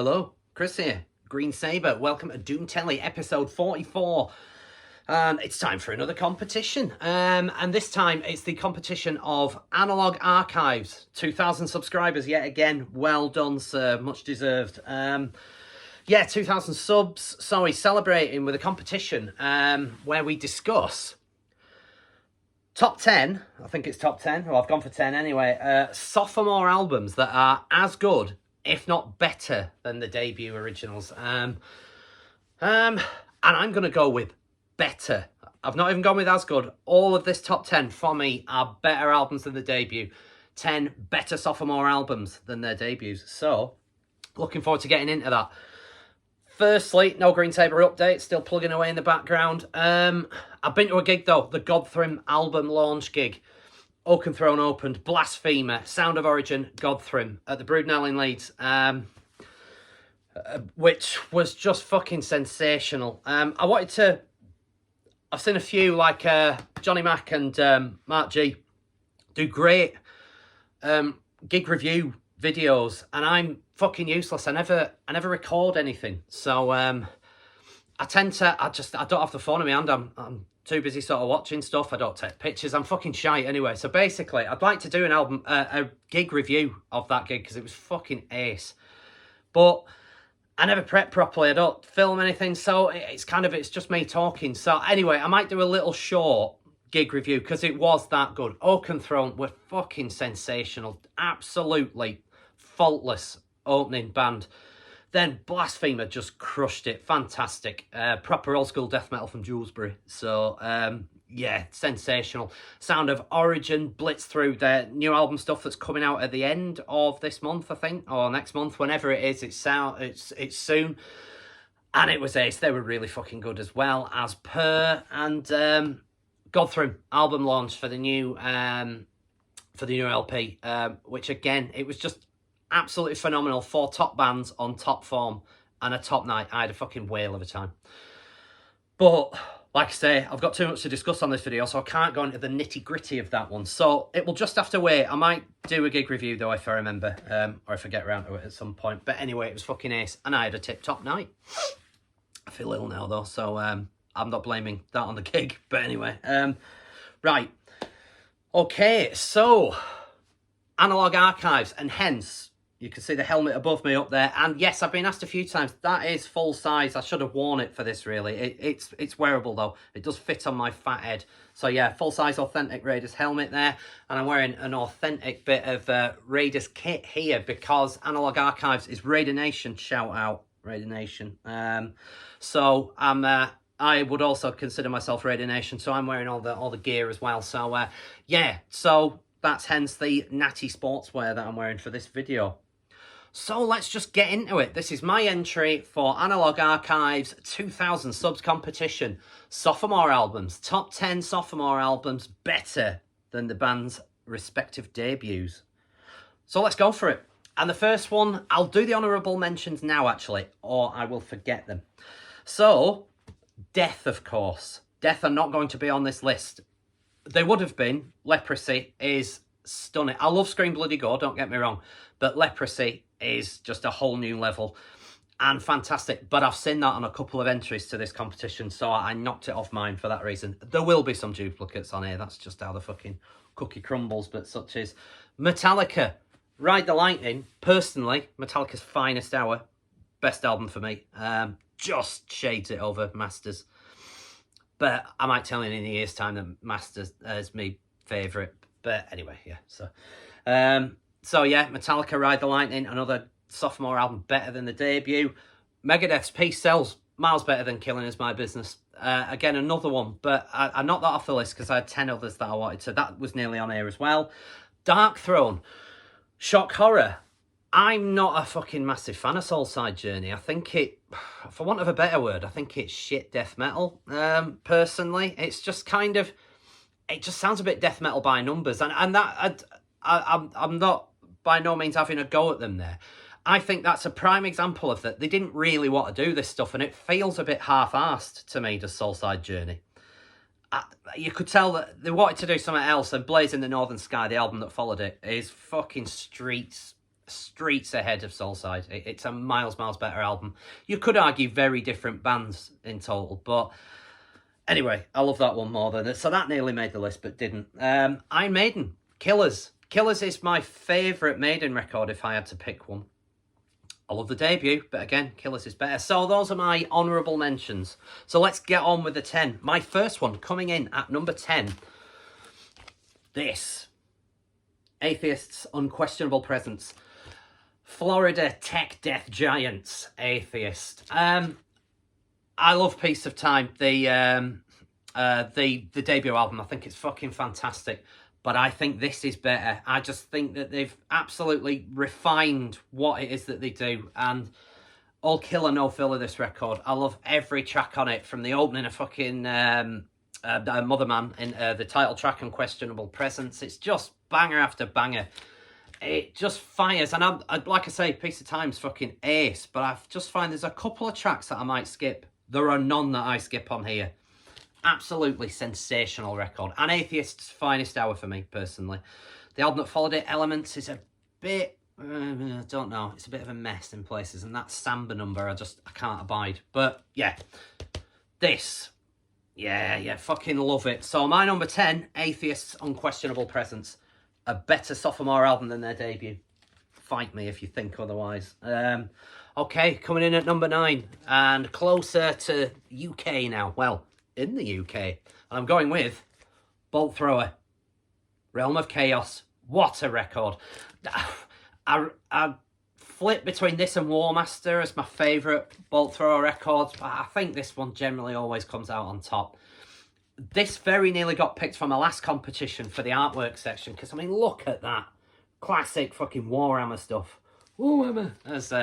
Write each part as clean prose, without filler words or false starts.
Hello, Kris here, Green Sabre. Welcome to Doom Telly, episode 44. And it's time for another competition. And this time it's the competition of Analog Archives. 2,000 subscribers yet again. Well done, sir. Much deserved. 2,000 subs. So we're celebrating with a competition where we discuss top 10, I think it's top 10, well, I've gone for 10 anyway, sophomore albums that are as good, if not better, than the debut originals. And I'm going to go with better. I've not even gone with as good. All of this top 10 for me are better albums than the debut. 10 better sophomore albums than their debuts. So, looking forward to getting into that. Firstly, no Green Sabre update, still plugging away in the background. I've been to a gig though, the Godthrim album launch gig. Oakenthrone opened, Blasphemer, Sound of Origin, Godthrim at the Broodnell in Leeds, which was just fucking sensational. I've seen a few like Johnny Mac and Mark G do great gig review videos, and I'm fucking useless. I never record anything, so I don't have the phone in my hand. I'm too busy sort of watching stuff. I don't take pictures. I'm fucking shite anyway. So basically, I'd like to do an album, a gig review of that gig because it was fucking ace. But I never prep properly. I don't film anything, so it's just me talking. So anyway, I might do a little short gig review because it was that good. Oakenthrone were fucking sensational. Absolutely faultless opening band. Then Blasphemer just crushed it. Fantastic. Proper old school death metal from Dewsbury. So, sensational. Sound of Origin blitz through their new album stuff that's coming out at the end of this month, I think, or next month, whenever it is. It's soon. And it was ace. They were really fucking good as well, as per. And Godthrim album launch for the new LP, which again, it was just absolutely phenomenal. 4 top bands on top form and a top night. I had a fucking whale of a time. But, like I say, I've got too much to discuss on this video, so I can't go into the nitty-gritty of that one. So, it will just have to wait. I might do a gig review, though, if I remember, or if I get around to it at some point. But anyway, it was fucking ace, and I had a tip-top night. I feel ill now, though, so I'm not blaming that on the gig. But anyway, right. Okay, so, Analog Archives, and hence, you can see the helmet above me up there. And yes, I've been asked a few times, that is full size. I should have worn it for this, really. It's wearable, though. It does fit on my fat head. So yeah, full size authentic Raiders helmet there. And I'm wearing an authentic bit of Raiders kit here because Analog Archives is Raider Nation. Shout out, Raider Nation. So I would also consider myself Raider Nation. So I'm wearing all the gear as well. So so that's hence the natty sportswear that I'm wearing for this video. So let's just get into it. This is my entry for Analog Archives 2000 subs competition. Sophomore albums. Top 10 sophomore albums better than the band's respective debuts. So let's go for it. And the first one, I'll do the honourable mentions now actually, or I will forget them. So, Death, of course. Death are not going to be on this list. They would have been. Leprosy is stunning. I love Scream Bloody Gore, don't get me wrong. But Leprosy is just a whole new level and fantastic. But I've seen that on a couple of entries to this competition, so I knocked it off mine for that reason. There will be some duplicates on here. That's just how the fucking cookie crumbles, but such is. Metallica, Ride the Lightning. Personally, Metallica's finest hour. Best album for me. Just shades it over Masters. But I might tell you in a year's time that Masters is my favourite. But anyway, yeah. So yeah, Metallica, Ride the Lightning, another sophomore album better than the debut. Megadeth's Peace sells miles better than Killing Is My Business. Again, another one, but I knocked that off the list because I had 10 others that I wanted, so that was nearly on here as well. Dark Throne, Shock Horror. I'm not a fucking massive fan of Soulside Journey. I think it, for want of a better word, I think it's shit death metal, personally. It's just kind of, it just sounds a bit death metal by numbers, and that, I'm not by no means having a go at them there. I think that's a prime example of that. They didn't really want to do this stuff, and it feels a bit half-assed to me, does Soulside Journey. You could tell that they wanted to do something else, and Blazing the Northern Sky, the album that followed it, is fucking streets streets ahead of Soulside. It's a miles better album. You could argue very different bands in total, but anyway, I love that one more than it. So that nearly made the list, but didn't. Iron Maiden, Killers. Killers is my favourite Maiden record if I had to pick one. I love the debut, but again, Killers is better. So those are my honourable mentions. So let's get on with the 10. My first one, coming in at number 10. This. Atheist's Unquestionable Presence. Florida Tech Death Giants, Atheist. I love Piece of Time, the debut album. I think it's fucking fantastic. But I think this is better. I just think that they've absolutely refined what it is that they do. And all killer, no filler, this record. I love every track on it, from the opening of fucking Motherman in the title track, Unquestionable Presence. It's just banger after banger. It just fires. And I like I say, Piece of Time's fucking ace. But I just find there's a couple of tracks that I might skip. There are none that I skip on here. Absolutely sensational record. And Atheist's finest hour for me, personally. The album that followed it, Elements, is a bit... I don't know. It's a bit of a mess in places. And that Samba number, I can't abide. But, yeah. This. Yeah, fucking love it. So, my number 10, Atheist's Unquestionable Presence. A better sophomore album than their debut. Fight me if you think otherwise. Okay, coming in at number 9. And closer to UK now. Well, in the UK. And I'm going with Bolt Thrower, Realm of Chaos. What a record. I flip between this and War Master as my favourite Bolt Thrower records, but I think this one generally always comes out on top. This very nearly got picked for my last competition for the artwork section, because, I mean, look at that. Classic fucking Warhammer stuff. Warhammer, as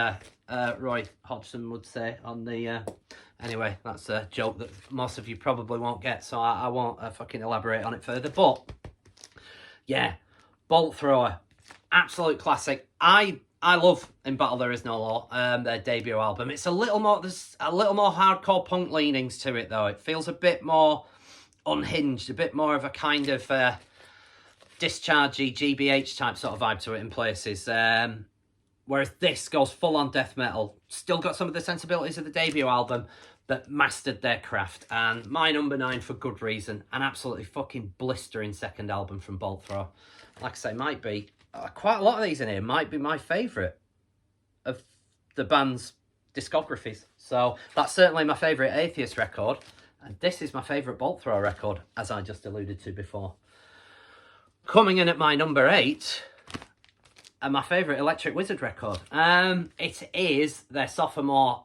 Roy Hodgson would say on the... Anyway, that's a joke that most of you probably won't get, so I won't fucking elaborate on it further. But, yeah, Bolt Thrower, absolute classic. I love In Battle There Is No Law, their debut album. It's there's a little more hardcore punk leanings to it, though. It feels a bit more unhinged, a bit more of a kind of dischargey, GBH type sort of vibe to it in places. Whereas this goes full on death metal. Still got some of the sensibilities of the debut album, but mastered their craft. And my number 9, for good reason, an absolutely fucking blistering second album from Bolt Thrower. Like I say, might be, quite a lot of these in here might be my favourite of the band's discographies. So that's certainly my favourite Atheist record. And this is my favourite Bolt Thrower record, as I just alluded to before. Coming in at my number 8... and my favourite Electric Wizard record. It is their sophomore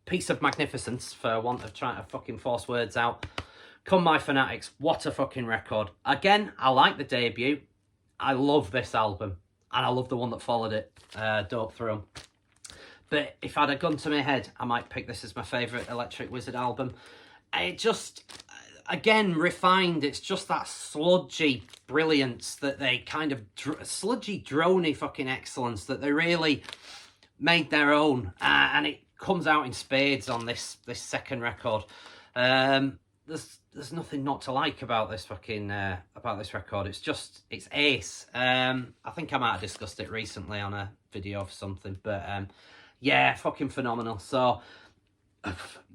piece of magnificence, for want of trying to fucking force words out. Come My Fanatics, what a fucking record. Again, I like the debut. I love this album. And I love the one that followed it, Dope Through. But if I had a gun to my head, I might pick this as my favourite Electric Wizard album. It just... again, refined. It's just that sludgy brilliance that they kind of... sludgy, drony fucking excellence that they really made their own. And it comes out in spades on this second record. There's nothing not to like about this fucking... about this record. It's ace. I think I might have discussed it recently on a video or something. But, yeah, fucking phenomenal. So,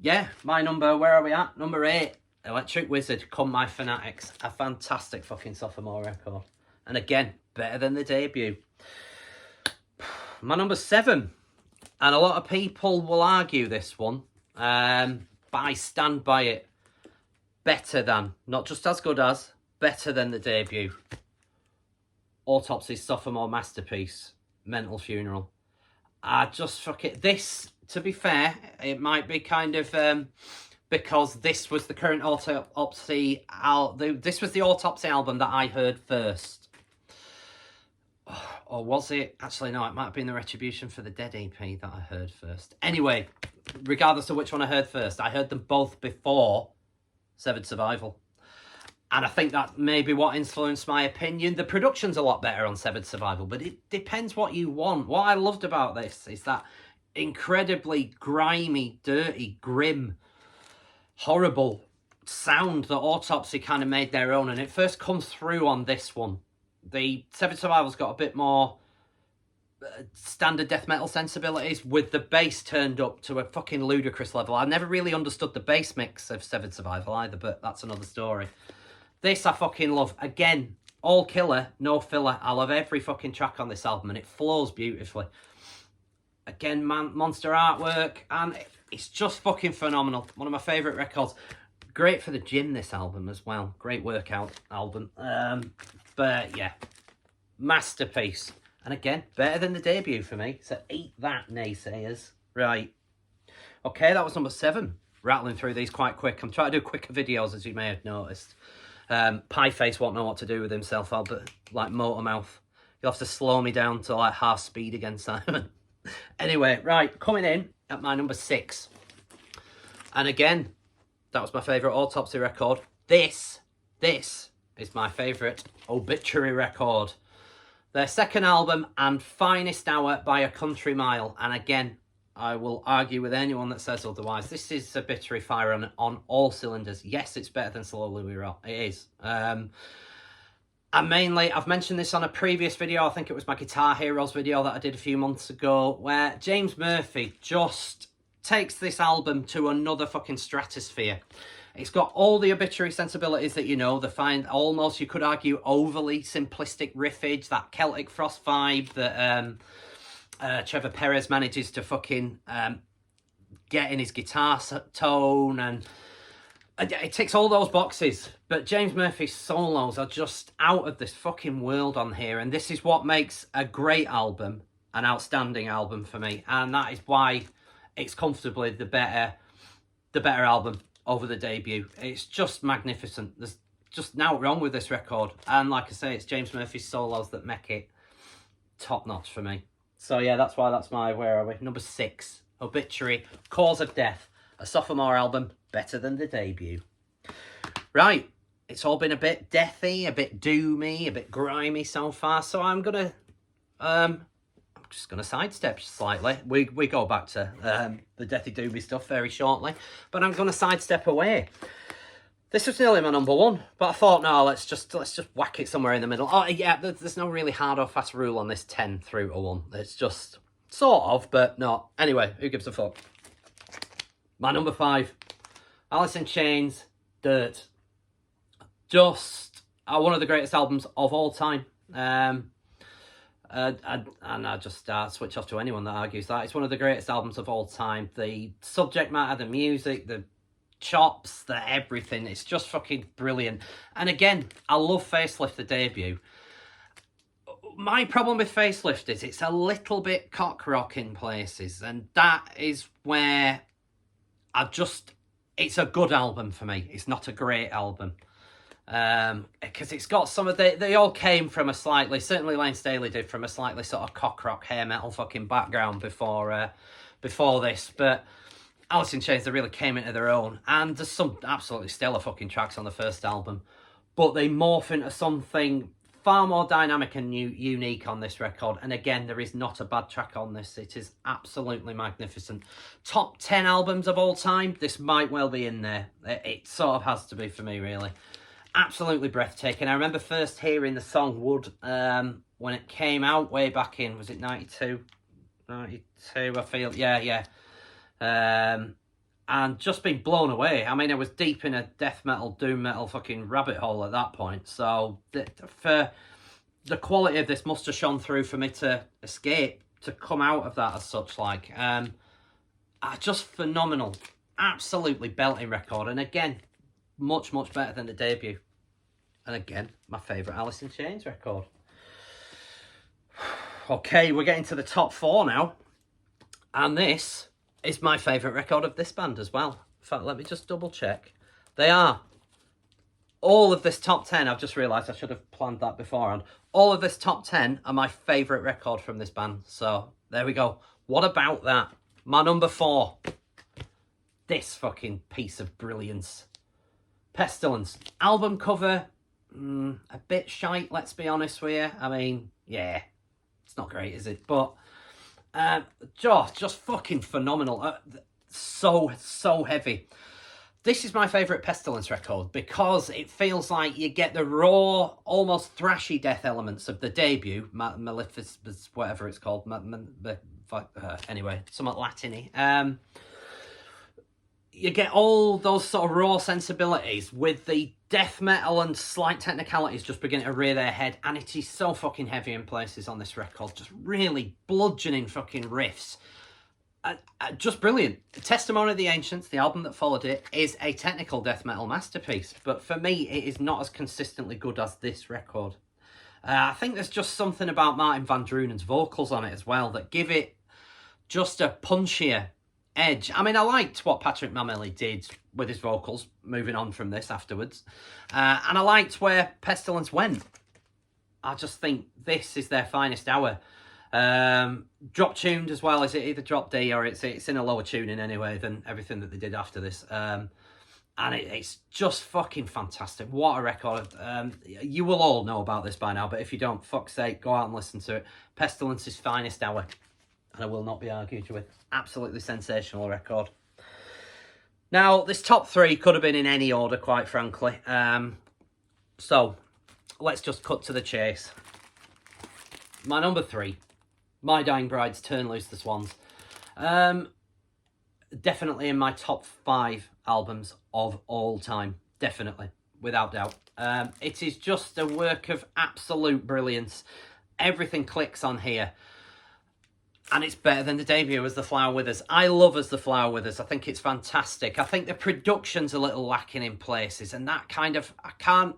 yeah, my number... where are we at? Number 8. Electric Wizard, Come My Fanatics. A fantastic fucking sophomore record. And again, better than the debut. My number 7. And a lot of people will argue this one. But I stand by it. Better than, not just as good as, better than the debut. Autopsy's sophomore masterpiece, Mental Funeral. I just fuck it. This, to be fair, it might be kind of... because this was the current Autopsy... this was the Autopsy album that I heard first. Or was it? Actually, no, it might have been the Retribution for the Dead EP that I heard first. Anyway, regardless of which one I heard first, I heard them both before Severed Survival. And I think that may be what influenced my opinion. The production's a lot better on Severed Survival, but it depends what you want. What I loved about this is that incredibly grimy, dirty, grim, horrible sound that Autopsy kind of made their own, and it first comes through on this one The Severed Survival's got a bit more standard death metal sensibilities, with the bass turned up to a fucking ludicrous level. I never really understood the bass mix of Severed Survival either, but that's another story. This I fucking love. Again, all killer, no filler. I love every fucking track on this album, and it flows beautifully. Again, monster artwork, and it's just fucking phenomenal. One of my favourite records. Great for the gym, this album, as well. Great workout album. But, yeah. Masterpiece. And again, better than the debut for me. So eat that, naysayers. Right. Okay, that was number 7. Rattling through these quite quick. I'm trying to do quicker videos, as you may have noticed. Pieface won't know what to do with himself, Albert. Like Motormouth. You'll have to slow me down to like half speed again, Simon. Anyway, right. Coming in at my number 6. And again, that was my favourite Autopsy record. This is my favourite Obituary record. Their second album, and finest hour by a country mile. And again, I will argue with anyone that says otherwise. This is Obituary fire on all cylinders. Yes, it's better than Slowly We Rot. It is. And mainly, I've mentioned this on a previous video. I think it was my Guitar Heroes video that I did a few months ago, where James Murphy just takes this album to another fucking stratosphere. It's got all the Obituary sensibilities that you know. They find almost, you could argue, overly simplistic riffage, that Celtic Frost vibe that Trevor Perez manages to fucking get in his guitar tone, and it ticks all those boxes. But James Murphy's solos are just out of this fucking world on here, and this is what makes a great album an outstanding album for me, and that is why it's comfortably the better album over the debut. It's just magnificent. There's just nothing wrong with this record. And like I say, it's James Murphy's solos that make it top notch for me. So yeah, that's why that's my, where are we? Number 6, Obituary, Cause of Death. A sophomore album, better than the debut. Right, it's all been a bit deathy, a bit doomy, a bit grimy so far. So I'm just going to sidestep slightly. We go back to the deathy doomy stuff very shortly, but I'm going to sidestep away. This was nearly my number 1, but I thought, no, let's just whack it somewhere in the middle. Oh yeah, there's no really hard or fast rule on this 10 through to 1. It's just sort of, but not. Anyway, who gives a fuck? My number 5, Alice in Chains, Dirt. Just one of the greatest albums of all time. And I just switch off to anyone that argues that. It's one of the greatest albums of all time. The subject matter, the music, the chops, the everything. It's just fucking brilliant. And again, I love Facelift, the debut. My problem with Facelift is it's a little bit cock rock in places. And that is where it's a good album for me. It's not a great album. Because it's got some of they all came from a slightly, certainly Lane Staley did, from a slightly sort of cock rock hair metal fucking background before this, but Alice in Chains, they really came into their own, and there's some absolutely stellar fucking tracks on the first album, but they morph into something far more dynamic and unique on this record. And again, there is not a bad track on this. It is absolutely magnificent. Top 10 albums of all time, this might well be in there. It sort of has to be for me, really. Absolutely breathtaking. I remember first hearing the song Wood when it came out way back in, was it 92? 92, I feel. Yeah. And just being blown away. I mean, I was deep in a death metal, doom metal fucking rabbit hole at that point. So for the quality of this must have shone through for me to escape, to come out of that as such. Like, just phenomenal. Absolutely belting record. And again, much better than the debut. And again, my favourite Alice in Chains record. Okay, we're getting to the top 4 now. And this is my favourite record of this band as well. In fact, let me just double check. They are. All of this top 10, I've just realised I should have planned that beforehand. All of this top 10 are my favourite record from this band. So, there we go. What about that? My number 4. This fucking piece of brilliance. Pestilence. Album cover, a bit shite, let's be honest with you. I mean, yeah, it's not great, is it? But just fucking phenomenal. So heavy. This is my favourite Pestilence record because it feels like you get the raw, almost thrashy death elements of the debut, Maleficus, whatever it's called, anyway, somewhat Latin-y. You get all those sort of raw sensibilities with the death metal and slight technicalities just beginning to rear their head, and it is so fucking heavy in places on this record, just really bludgeoning fucking riffs. Just brilliant. Testimony of the Ancients, the album that followed it, is a technical death metal masterpiece, but for me it is not as consistently good as this record. I think there's just something about Martin van Druenen's vocals on it as well that give it just a punchier edge. I mean, I liked what Patrick Mameli did with his vocals, moving on from this afterwards, and I liked where Pestilence went. I just think this is their finest hour. Drop tuned as well. Is it either drop D or it's in a lower tuning anyway than everything that they did after this. And it's just fucking fantastic. What a record. You will all know about this by now, but if you don't, fuck's sake, go out and listen to it. Pestilence's finest hour, and I will not be argued with. Absolutely sensational record. Now, this top three could have been in any order, quite frankly. So let's just cut to the chase. My number three, My Dying Bride's Turn Loose the Swans. Definitely in my top 5 albums of all time. Definitely, without doubt. It is just a work of absolute brilliance. Everything clicks on here. And it's better than the debut, As the Flower Withers. I love As the Flower Withers. I think it's fantastic. I think the production's a little lacking in places. And that kind of, I can't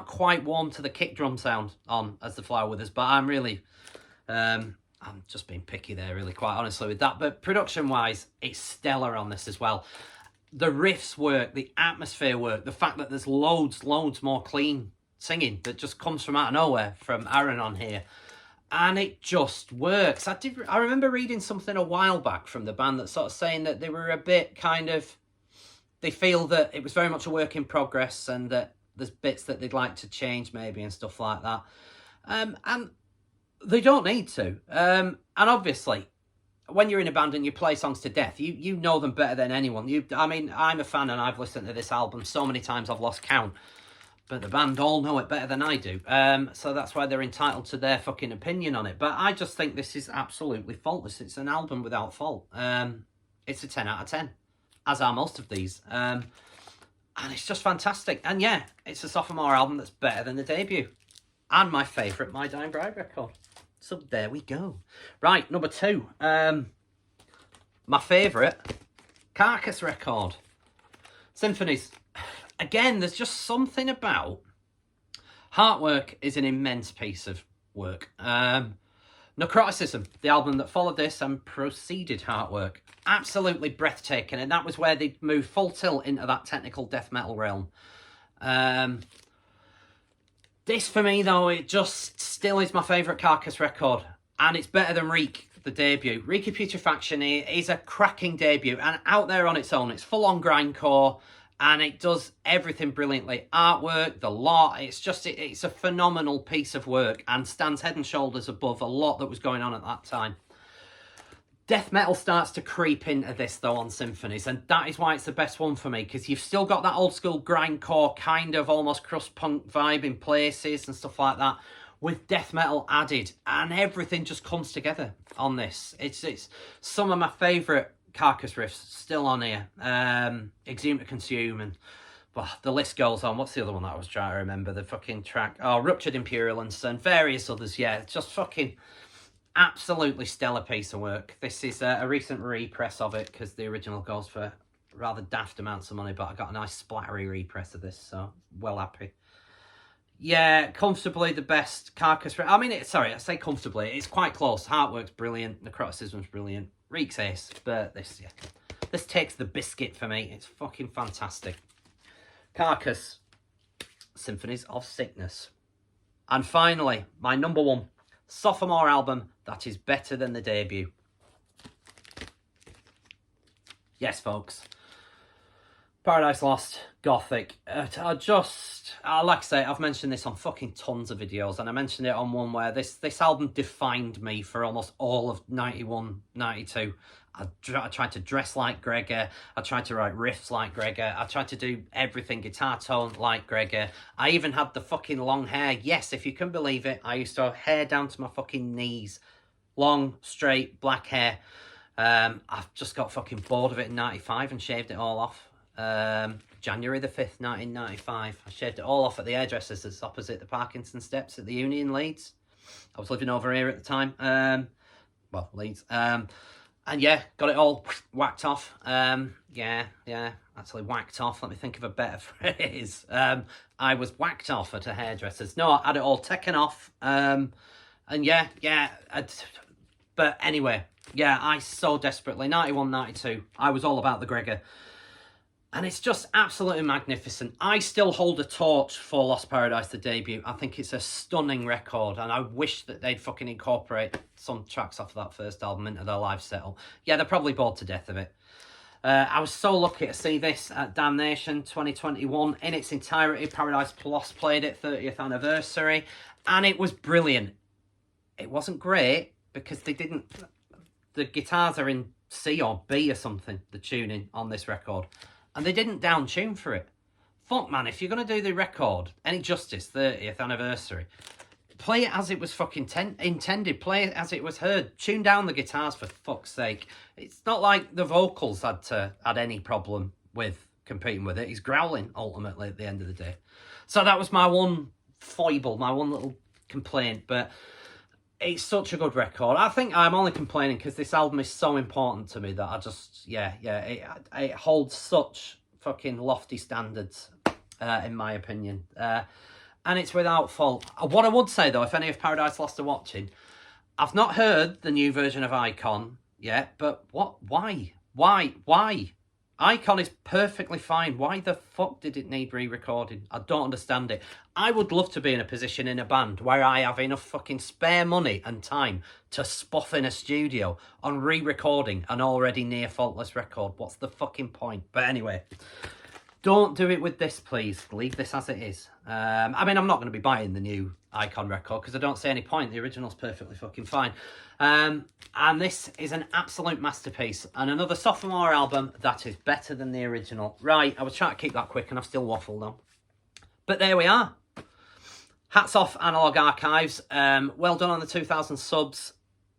quite warm to the kick drum sound on As the Flower Withers. But I'm really... I'm just being picky there, really, quite honestly, with that. But production-wise, it's stellar on this as well. The riffs work, the atmosphere work, the fact that there's loads more clean singing that just comes from out of nowhere from Aaron on here. And it just works. I remember reading something a while back from the band that's sort of saying that they were a bit kind of... They feel that it was very much a work in progress and that there's bits that they'd like to change maybe and stuff like that. And they don't need to. And obviously, when you're in a band and you play songs to death, you know them better than anyone. I mean, I'm a fan and I've listened to this album so many times I've lost count. But the band all know it better than I do. So that's why they're entitled to their fucking opinion on it. But I just think this is absolutely faultless. It's an album without fault. It's a 10 out of 10, as are most of these. And it's just fantastic. And yeah, it's a sophomore album that's better than the debut. And my favourite My Dying Bride record. So there we go. Right, number 2. My favourite Carcass record. Symphonies. Again, there's just something about... Heartwork is an immense piece of work. Necroticism, the album that followed this and preceded Heartwork. Absolutely breathtaking, and that was where they moved full tilt into that technical death metal realm. This, for me, though, it just still is my favourite Carcass record. And it's better than Reek, the debut. Reeky Putrefaction is a cracking debut. And out there on its own, it's full-on grindcore. And it does everything brilliantly. Artwork, the lot. It's a phenomenal piece of work. And stands head and shoulders above a lot that was going on at that time. Death metal starts to creep into this, though, on Symphonies, and that is why it's the best one for me, because you've still got that old-school grindcore kind of almost crust-punk vibe in places and stuff like that, with death metal added, and everything just comes together on this. It's some of my favourite Carcass riffs still on here. Exhume to Consume, and the list goes on. What's the other one that I was trying to remember? The fucking track. Oh, Ruptured Imperialance and various others, yeah. It's just fucking... absolutely stellar piece of work. This is a recent repress of it because the original goes for rather daft amounts of money, but I got a nice splattery repress of this, so well happy. Yeah, comfortably the best Carcass. I mean, I say comfortably. It's quite close. Heartwork's brilliant. Necroticism's brilliant. Reek's ace, but this takes the biscuit for me. It's fucking fantastic. Carcass, Symphonies of Sickness. And finally, my number 1 sophomore album that is better than the debut. Yes, folks. Paradise Lost, Gothic. Like I say, I've mentioned this on fucking tons of videos, and I mentioned it on one where this album defined me for almost all of 91, 92. I tried to dress like Gregor. I tried to write riffs like Gregor. I tried to do everything guitar tone like Gregor. I even had the fucking long hair. Yes, if you can believe it, I used to have hair down to my fucking knees. Long, straight, black hair. I've just got fucking bored of it in 95 and shaved it all off. January the 5th, 1995. I shaved it all off at the hairdressers that's opposite the Parkinson Steps at the Uni in Leeds. I was living over here at the time. Well, Leeds. And yeah, got it all whacked off. Yeah, actually whacked off. Let me think of a better phrase. I was whacked off at a hairdresser's. No, I had it all taken off. And yeah. But anyway, yeah, I so desperately, 91, 92, I was all about the Gregor. And it's just absolutely magnificent. I still hold a torch for Lost Paradise, the debut. I think it's a stunning record, and I wish that they'd fucking incorporate some tracks off of that first album into their live setup. Yeah, they're probably bored to death of it. I was so lucky to see this at Damnation 2021 in its entirety. Paradise Lost played it, 30th anniversary, and it was brilliant. It wasn't great because they didn't... The guitars are in C or B or something, the tuning on this record. And they didn't down tune for it. Fuck, man, if you're going to do the record, any justice, 30th anniversary, play it as it was fucking intended. Play it as it was heard. Tune down the guitars, for fuck's sake. It's not like the vocals had any problem with competing with it. He's growling, ultimately, at the end of the day. So that was my one foible, my one little complaint. But it's such a good record. I think I'm only complaining because this album is so important to me that I just, it holds such fucking lofty standards, in my opinion. And it's without fault. What I would say, though, if any of Paradise Lost are watching, I've not heard the new version of Icon yet, but why? Icon is perfectly fine. Why the fuck did it need re-recording? I don't understand it. I would love to be in a position in a band where I have enough fucking spare money and time to spoff in a studio on re-recording an already near faultless record. What's the fucking point? But anyway, don't do it with this, please. Leave this as it is. I mean, I'm not going to be buying the new Icon record because I don't see any point. The original's perfectly fucking fine. And this is an absolute masterpiece and another sophomore album that is better than the original. Right, I was trying to keep that quick and I've still waffled on. But there we are. Hats off, Analog Archives. Well done on the 2,000 subs.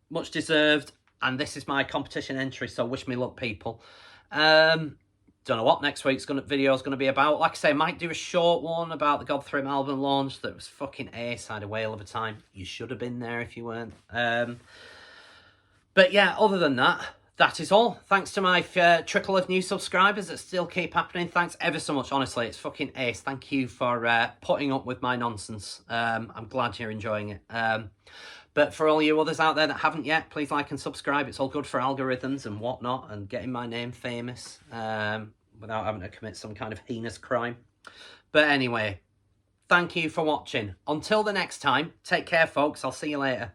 Much deserved. And this is my competition entry, so wish me luck, people. Don't know what next week's video is going to be about. Like I say, I might do a short one about the Godthrim album launch that was fucking ace. I had a whale of a time. You should have been there if you weren't. But yeah, other than that, that is all. Thanks to my trickle of new subscribers that still keep happening. Thanks ever so much. Honestly, it's fucking ace. Thank you for putting up with my nonsense. I'm glad you're enjoying it. But for all you others out there that haven't yet, please like and subscribe. It's all good for algorithms and whatnot and getting my name famous without having to commit some kind of heinous crime. But anyway, thank you for watching. Until the next time, take care, folks. I'll see you later.